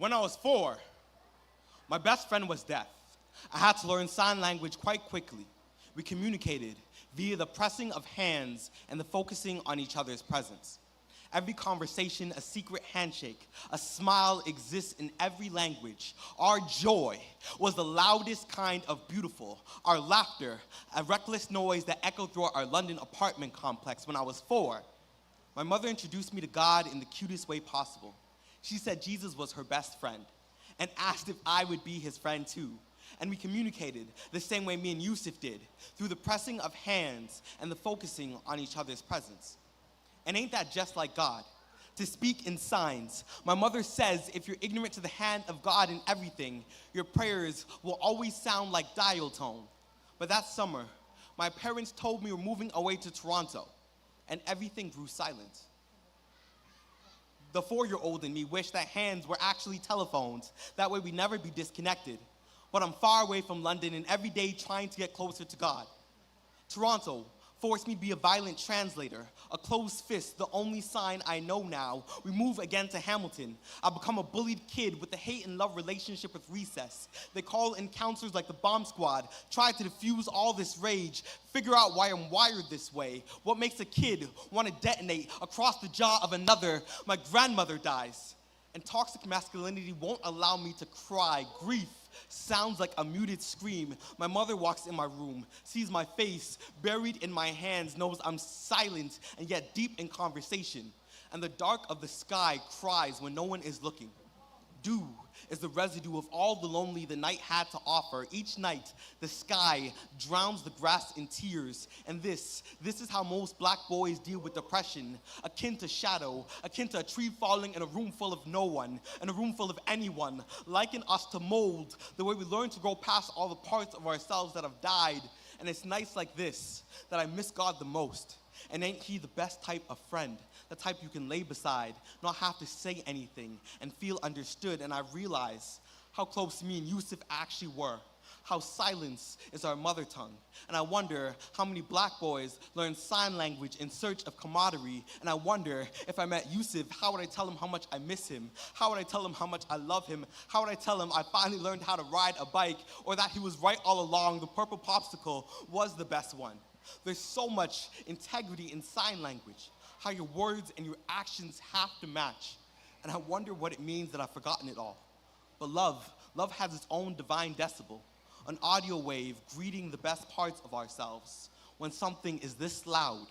When I was 4, my best friend was deaf. I had to learn sign language quite quickly. We communicated via the pressing of hands and the focusing on each other's presence. Every conversation, a secret handshake, a smile exists in every language. Our joy was the loudest kind of beautiful. Our laughter, a reckless noise that echoed through our London apartment complex. When I was 4, my mother introduced me to God in the cutest way possible. She said Jesus was her best friend and asked if I would be his friend too. And we communicated the same way me and Yusuf did, through the pressing of hands and the focusing on each other's presence. And ain't that just like God? To speak in signs. My mother says if you're ignorant to the hand of God in everything, your prayers will always sound like dial tone. But that summer, my parents told me we're moving away to Toronto, and everything grew silent. The 4-year-old in me wished that hands were actually telephones. That way we'd never be disconnected. But I'm far away from London and every day trying to get closer to God. Toronto forced me to be a violent translator, a closed fist, the only sign I know now. We move again to Hamilton. I become a bullied kid with a hate and love relationship with recess. They call in counselors like the bomb squad, try to diffuse all this rage, figure out why I'm wired this way. What makes a kid want to detonate across the jaw of another? My grandmother dies, and toxic masculinity won't allow me to cry. Grief sounds like a muted scream. My mother walks in my room, sees my face buried in my hands, knows I'm silent and yet deep in conversation. And the dark of the sky cries when no one is looking. Dew is the residue of all the lonely the night had to offer. Each night, the sky drowns the grass in tears. And this is how most black boys deal with depression. Akin to shadow, akin to a tree falling in a room full of no one, in a room full of anyone. Liken us to mold, the way we learn to grow past all the parts of ourselves that have died. And it's nights like this that I miss God the most. And ain't he the best type of friend? The type you can lay beside, not have to say anything, and feel understood. And I realize how close me and Yusuf actually were. How silence is our mother tongue. And I wonder how many black boys learn sign language in search of camaraderie. And I wonder if I met Yusuf, how would I tell him how much I miss him? How would I tell him how much I love him? How would I tell him I finally learned how to ride a bike, or that he was right all along, the purple popsicle was the best one? There's so much integrity in sign language, how your words and your actions have to match. And I wonder what it means that I've forgotten it all. But love has its own divine decibel, an audio wave greeting the best parts of ourselves. When something is this loud,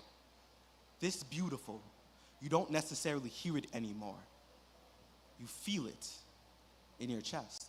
this beautiful, you don't necessarily hear it anymore. You feel it in your chest.